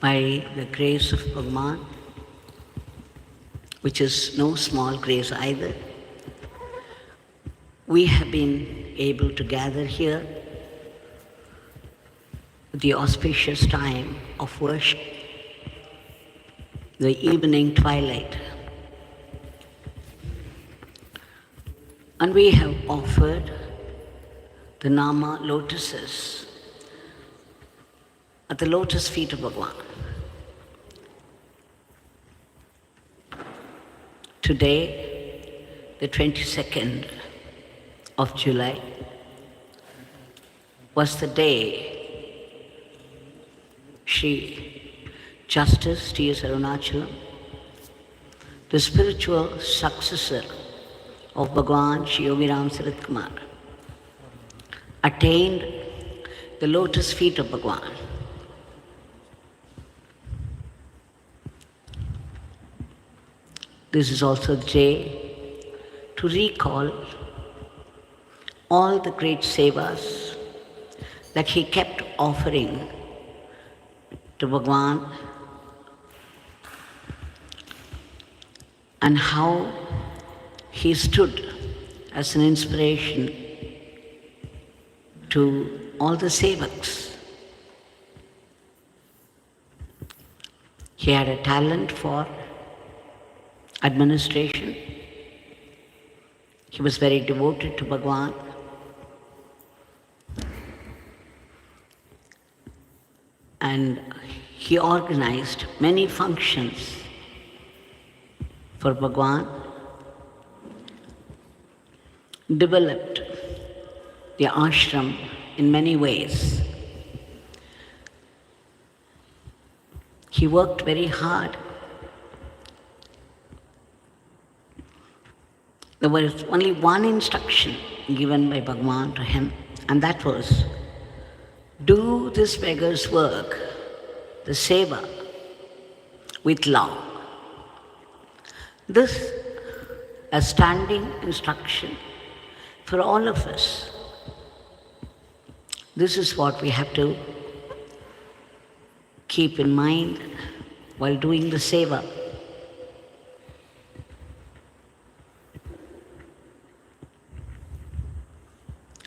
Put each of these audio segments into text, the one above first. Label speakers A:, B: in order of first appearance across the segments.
A: By the grace of Bhagwan, which is no small grace either, we have been able to gather here at the auspicious time of worship, the evening twilight. And we have offered the Nama lotuses at the lotus feet of Bhagwan. Today, the 22nd of July, was the day Sri T.S. Arunachalam, the spiritual successor of Bhagwan Sri Yogi Ramsuratkumar, attained the lotus feet of Bhagwan. This is also the day to recall all the great sevas that he kept offering to Bhagwan, and how he stood as an inspiration to all the sevaks. He had a talent for administration. He was very devoted to Bhagwan. And he organized many functions for Bhagwan, developed the ashram in many ways. He worked very hard. There was only one instruction given by Bhagwan to him, and that was, do this beggar's work, the seva, with love. This a standing instruction for all of us. This is what we have to keep in mind while doing the seva.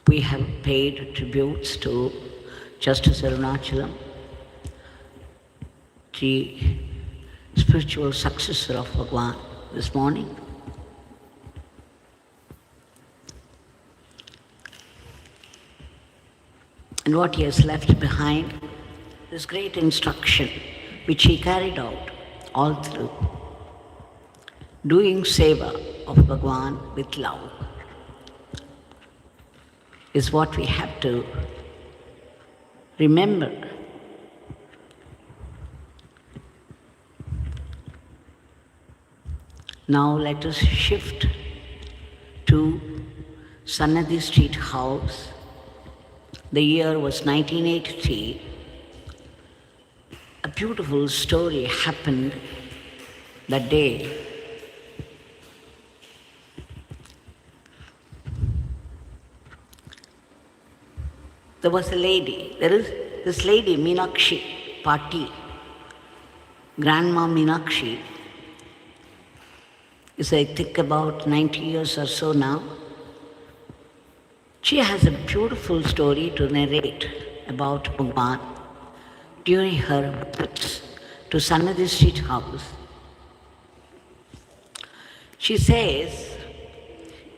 A: We have paid tributes to Justice Arunachalam, the spiritual successor of Bhagwan, this morning. And what he has left behind, this great instruction which he carried out all through, doing seva of Bhagwan with love, is what we have to remember. Now let us shift to Sannadhi Street House. The year was 1983. A beautiful story happened that day. There was a lady, there is this lady, Meenakshi Pati, Grandma Meenakshi, is I think about 90 years or so now. She has a beautiful story to narrate about Bhagwan during her visits to Sannadhi Street House. She says,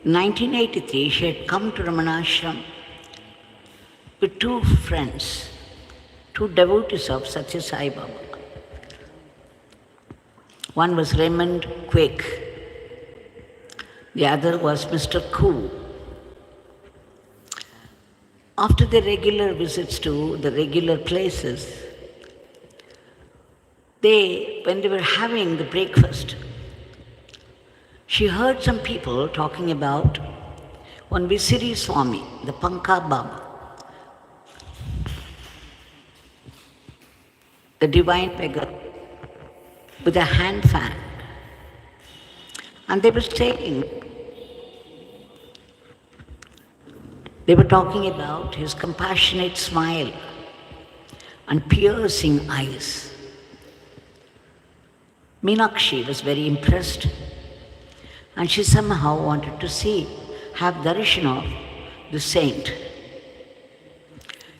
A: in 1983, she had come to Ramanashram with two friends, two devotees of Satya Sai Baba. One was Raymond Quake, the other was Mr. Koo. After the regular visits to the regular places, when they were having the breakfast, she heard some people talking about one Visiri Swami, the Panka Baba, the divine beggar with a hand fan. And they were saying, they were talking about his compassionate smile and piercing eyes. Meenakshi was very impressed and she somehow wanted to have darshan of the saint.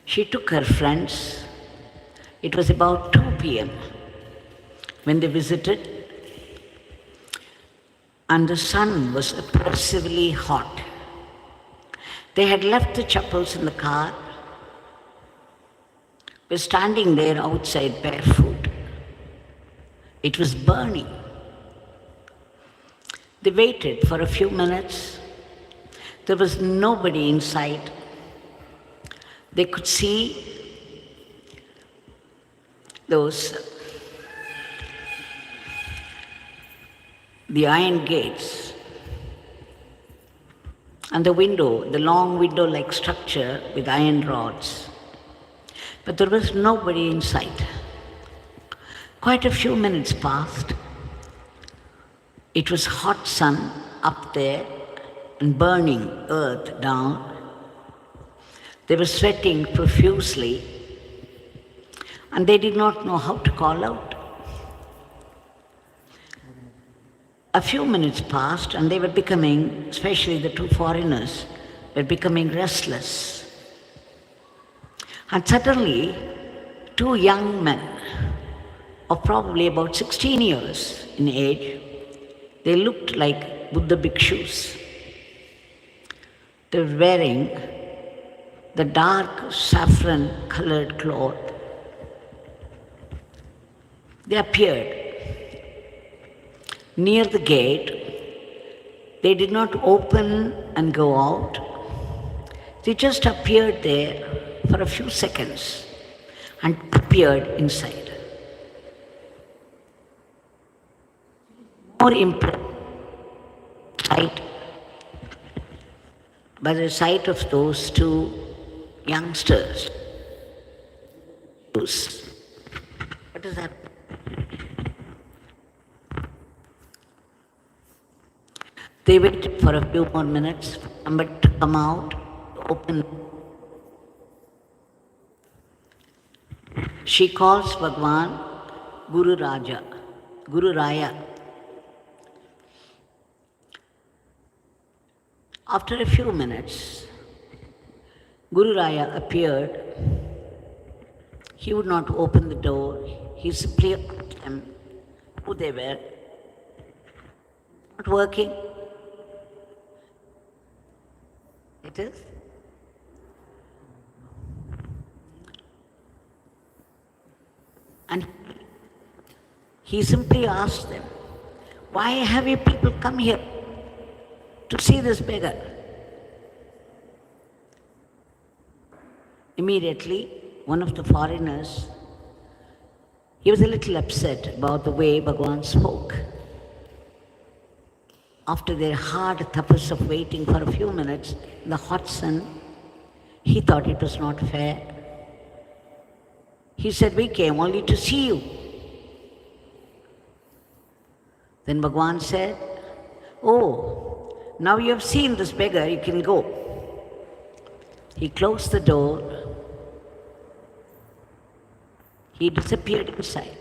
A: She took her friends. It was about 2 p.m. when they visited, and the sun was oppressively hot. They had left the chappals in the car, were standing there outside barefoot. It was burning. They waited for a few minutes. There was nobody in sight. They could see the iron gates and the window, the long window-like structure with iron rods. But there was nobody in sight. Quite a few minutes passed. It was hot sun up there and burning earth down. They were sweating profusely and they did not know how to call out. A few minutes passed and they were becoming, especially the 2 foreigners, were becoming restless. And suddenly, 2 young men of probably about 16 years in age, they looked like Buddha bhikshus. They were wearing the dark saffron-colored cloth. They appeared near the gate. They did not open and go out. They just appeared there for a few seconds and appeared inside. More impressed by the sight of those 2 youngsters. What is that? They waited for a few more minutes for somebody to come out, to open. She calls Bhagwan Guru Raya. After a few minutes, Guru Raya appeared. He would not open the door. He simply asked them who they were. Not working. It is? And he simply asked them, why have you people come here to see this beggar? Immediately, one of the foreigners, he was a little upset about the way Bhagwan spoke. After their hard tapas of waiting for a few minutes in the hot sun, he thought it was not fair. He said, we came only to see you. Then Bhagwan said, oh, now you have seen this beggar, you can go. He closed the door. He disappeared inside.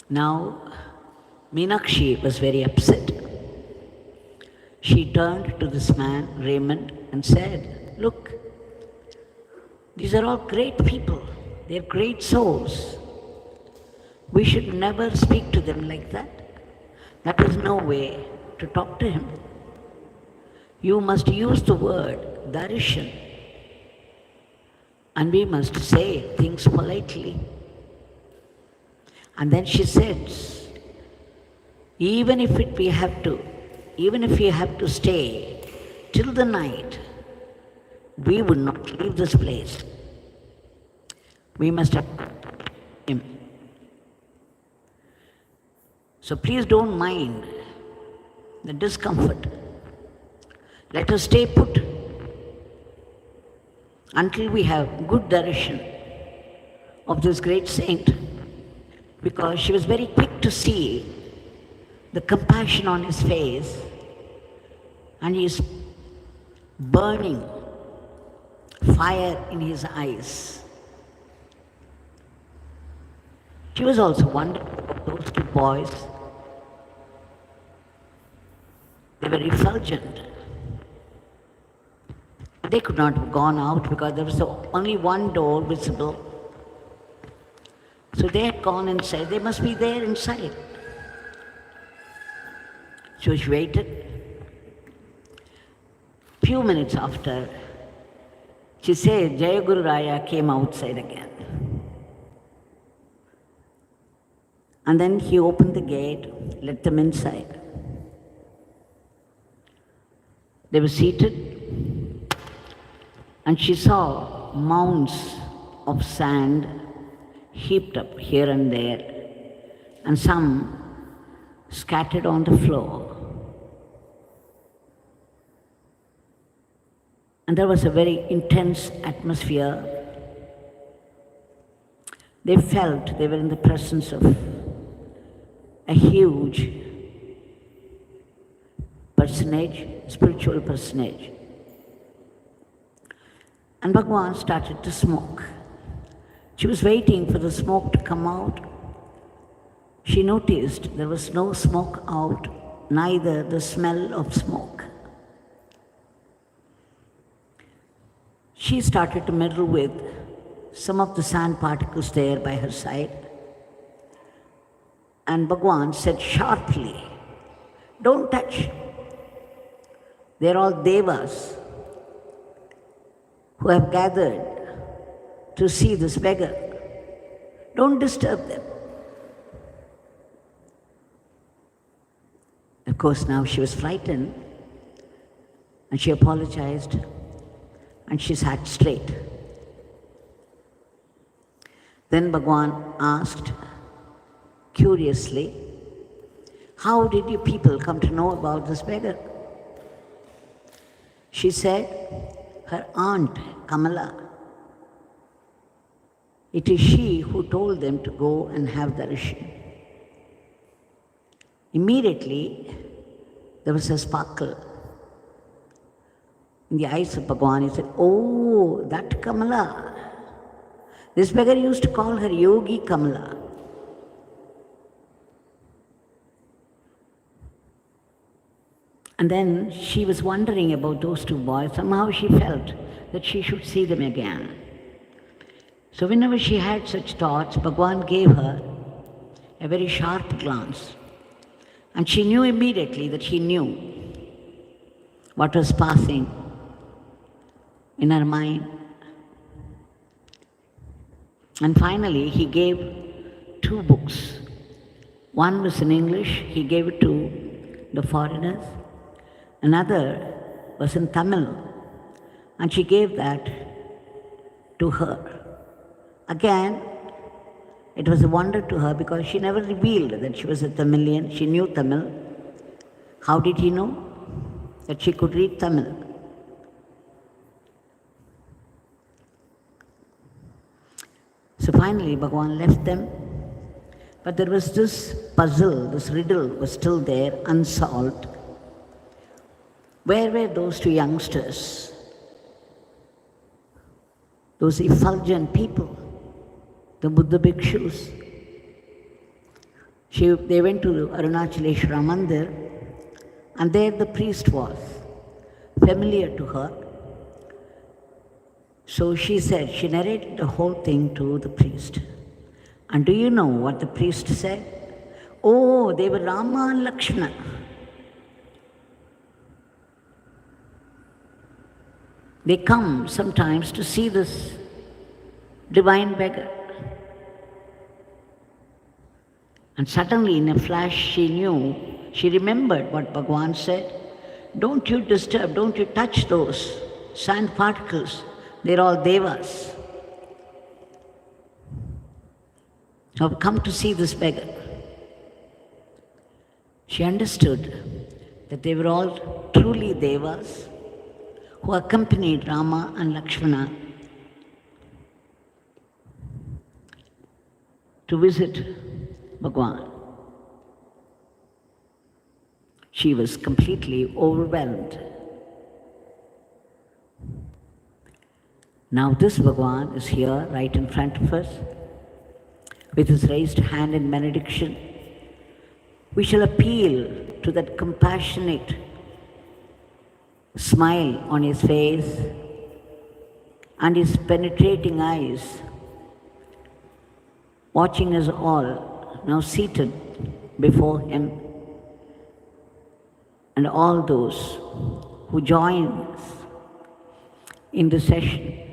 A: Now, Meenakshi was very upset. She turned to this man, Raymond, and said, look, these are all great people. They're great souls. We should never speak to them like that. That is no way to talk to him. You must use the word darshan. And we must say things politely. And then she says, even if we have to stay till the night, we would not leave this place. We must have him. So please don't mind the discomfort. Let us stay put until we have good darshan of this great saint, because she was very quick to see the compassion on his face and his burning fire in his eyes. She was also wondering about those two boys. They were effulgent. They could not have gone out because there was only one door visible. So they had gone inside. They must be there inside. So she waited. Few minutes after, she said Jaya Guru Raya came outside again. And then he opened the gate, let them inside. They were seated, and she saw mounds of sand heaped up here and there, and some scattered on the floor. And there was a very intense atmosphere. They felt they were in the presence of a huge personage, spiritual personage. And Bhagwan started to smoke. She was waiting for the smoke to come out. She noticed there was no smoke out, neither the smell of smoke. She started to meddle with some of the sand particles there by her side. And Bhagwan said sharply, "Don't touch. They're all devas who have gathered to see this beggar. Don't disturb them." Of course, now she was frightened, and she apologized, and she sat straight. Then Bhagwan asked, curiously, "How did you people come to know about this beggar?" She said, her aunt, Kamala. It is she who told them to go and have darshan. Immediately, there was a sparkle in the eyes of Bhagwan. He said, "Oh, that Kamala. This beggar used to call her Yogi Kamala." And then she was wondering about those two boys. Somehow she felt that she should see them again. So whenever she had such thoughts, Bhagwan gave her a very sharp glance. And she knew immediately that he knew what was passing in her mind. And finally, he gave 2 books. One was in English, he gave it to the foreigners. Another was in Tamil, and she gave that to her. Again, it was a wonder to her because she never revealed that she was a Tamilian. She knew Tamil. How did he know that she could read Tamil? So finally, Bhagwan left them. But there was this puzzle, this riddle was still there, unsolved. Where were those 2 youngsters? Those effulgent people, the Buddha bhikshus. They went to Arunachalam Mandir, and there the priest was, familiar to her. So she said, she narrated the whole thing to the priest. And do you know what the priest said? "Oh, they were Rama and Lakshmana. They come sometimes to see this divine beggar." And suddenly, in a flash, she remembered what Bhagwan said. "Don't you disturb, don't you touch those sand particles. They're all devas. So I've come to see this beggar." She understood that they were all truly devas who accompanied Rama and Lakshmana to visit Bhagwan. She was completely overwhelmed. Now this Bhagwan is here right in front of us. with his raised hand in benediction, we shall appeal to that compassionate smile on his face and his penetrating eyes, watching us all now seated before him, and all those who join us in the session